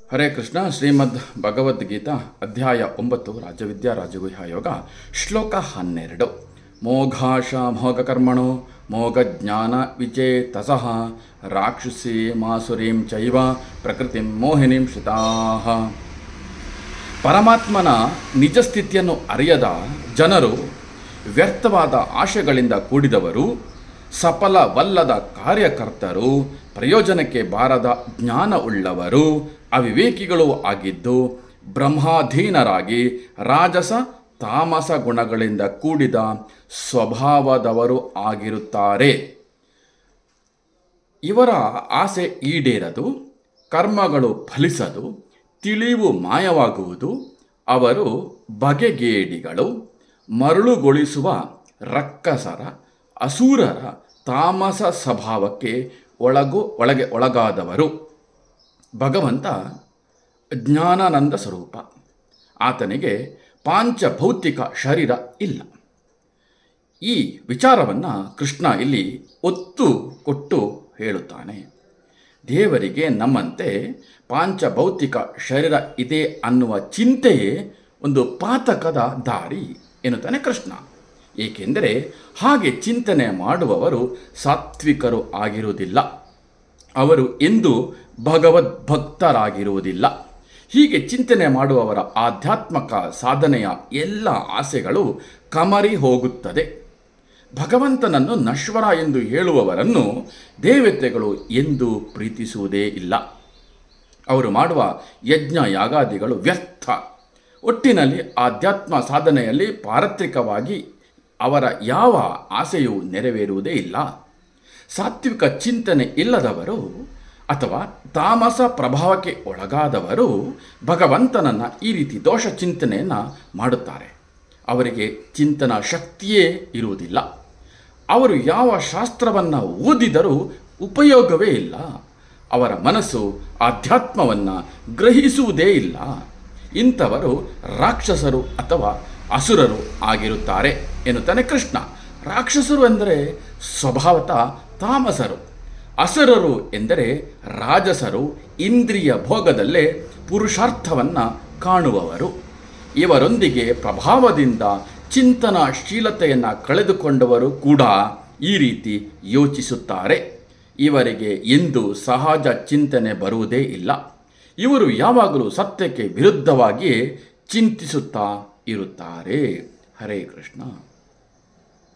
ಹರೇ ಕೃಷ್ಣ. ಶ್ರೀಮದ್ ಭಗವದ್ಗೀತಾ ಅಧ್ಯಾಯ 9 ರಾಜವಿದ್ಯಾ ರಾಜಗುಹ್ಯ ಯೋಗ ಶ್ಲೋಕ 12. ಮೋಘಾಶ ಮೋಘಕರ್ಮಣೋ ಮೋಘಜ್ಞಾನ ವಿಚೇತಸಃ ರಾಕ್ಷಸೀ ಮಾಸುರೀಂ ಚೈವ ಪ್ರಕೃತಿಂ ಮೋಹಿನೀಂ ಶ್ರಿತಾಃ. ಪರಮಾತ್ಮನ ನಿಜ ಸ್ಥಿತಿಯನ್ನು ಅರಿಯದ ಜನರು, ವ್ಯರ್ಥವಾದ ಆಶೆಗಳಿಂದ ಕೂಡಿದವರು, ಸಫಲವಲ್ಲದ ಕಾರ್ಯಕರ್ತರು, ಪ್ರಯೋಜನಕ್ಕೆ ಬಾರದ ಜ್ಞಾನವುಳ್ಳವರು, ಅವಿವೇಕಿಗಳು ಆಗಿದ್ದು ಬ್ರಹ್ಮಾಧೀನರಾಗಿ ರಾಜಸ ತಾಮಸ ಗುಣಗಳಿಂದ ಕೂಡಿದ ಸ್ವಭಾವದವರು ಆಗಿರುತ್ತಾರೆ. ಇವರ ಆಸೆ ಈಡೇರದು, ಕರ್ಮಗಳು ಫಲಿಸದು, ತಿಳಿವು ಮಾಯವಾಗುವುದು. ಅವರು ಬಗೆಗೇಡಿಗಳು, ಮರಳುಗೊಳಿಸುವ ರಕ್ಕಸರ, ಅಸೂರರ ತಾಮಸ ಸ್ವಭಾವಕ್ಕೆ ಒಳಗಾದವರು. ಭಗವಂತ ಜ್ಞಾನಾನಂದ ಸ್ವರೂಪ. ಆತನಿಗೆ ಪಾಂಚಭೌತಿಕ ಶರೀರ ಇಲ್ಲ. ಈ ವಿಚಾರವನ್ನು ಕೃಷ್ಣ ಇಲ್ಲಿ ಒತ್ತು ಕೊಟ್ಟು ಹೇಳುತ್ತಾನೆ. ದೇವರಿಗೆ ನಮ್ಮಂತೆ ಪಾಂಚಭೌತಿಕ ಶರೀರ ಇದೆ ಅನ್ನುವ ಚಿಂತೆಯೇ ಒಂದು ಪಾತಕದ ದಾರಿ ಎನ್ನುತ್ತಾನೆ ಕೃಷ್ಣ. ಏಕೆಂದರೆ ಹಾಗೆ ಚಿಂತನೆ ಮಾಡುವವರು ಸಾತ್ವಿಕರು ಆಗಿರುವುದಿಲ್ಲ. ಅವರು ಎಂದೂ ಭಗವದ್ಭಕ್ತರಾಗಿರುವುದಿಲ್ಲ. ಹೀಗೆ ಚಿಂತನೆ ಮಾಡುವವರ ಆಧ್ಯಾತ್ಮಿಕ ಸಾಧನೆಯ ಎಲ್ಲ ಆಸೆಗಳು ಕಮರಿ ಹೋಗುತ್ತದೆ. ಭಗವಂತನನ್ನು ನಶ್ವರ ಎಂದು ಹೇಳುವವರನ್ನು ದೇವತೆಗಳು ಎಂದೂ ಪ್ರೀತಿಸುವುದೇ ಇಲ್ಲ. ಅವರು ಮಾಡುವ ಯಜ್ಞ ಯಾಗಾದಿಗಳು ವ್ಯರ್ಥ. ಒಟ್ಟಿನಲ್ಲಿ ಆಧ್ಯಾತ್ಮ ಸಾಧನೆಯಲ್ಲಿ ಪಾರತ್ರಿಕವಾಗಿ ಅವರ ಯಾವ ಆಸೆಯೂ ನೆರವೇರುವುದೇ ಇಲ್ಲ. ಸಾತ್ವಿಕ ಚಿಂತನೆ ಇಲ್ಲದವರು ಅಥವಾ ತಾಮಸ ಪ್ರಭಾವಕ್ಕೆ ಒಳಗಾದವರು ಭಗವಂತನನ್ನು ಈ ರೀತಿ ದೋಷ ಚಿಂತನೆಯನ್ನು ಮಾಡುತ್ತಾರೆ. ಅವರಿಗೆ ಚಿಂತನ ಶಕ್ತಿಯೇ ಇರುವುದಿಲ್ಲ. ಅವರು ಯಾವ ಶಾಸ್ತ್ರವನ್ನು ಓದಿದರೂ ಉಪಯೋಗವೇ ಇಲ್ಲ. ಅವರ ಮನಸ್ಸು ಆಧ್ಯಾತ್ಮವನ್ನು ಗ್ರಹಿಸುವುದೇ ಇಲ್ಲ. ಇಂಥವರು ರಾಕ್ಷಸರು ಅಥವಾ ಅಸುರರು ಆಗಿರುತ್ತಾರೆ ಎನ್ನುತ್ತಾನೆ ಕೃಷ್ಣ. ರಾಕ್ಷಸರು ಎಂದರೆ ಸ್ವಭಾವತಃ ತಾಮಸರು. ಅಸುರರು ಎಂದರೆ ರಾಜಸರು, ಇಂದ್ರಿಯ ಭೋಗದಲ್ಲೇ ಪುರುಷಾರ್ಥವನ್ನು ಕಾಣುವವರು. ಇವರೊಂದಿಗೆ ಪ್ರಭಾವದಿಂದ ಚಿಂತನಾಶೀಲತೆಯನ್ನು ಕಳೆದುಕೊಂಡವರು ಕೂಡ ಈ ರೀತಿ ಯೋಚಿಸುತ್ತಾರೆ. ಇವರಿಗೆ ಎಂದೂ ಸಹಜ ಚಿಂತನೆ ಬರುವುದೇ ಇಲ್ಲ. ಇವರು ಯಾವಾಗಲೂ ಸತ್ಯಕ್ಕೆ ವಿರುದ್ಧವಾಗಿಯೇ ಚಿಂತಿಸುತ್ತಾ ಇರುತ್ತಾರೆ. ಹರೇ ಕೃಷ್ಣ.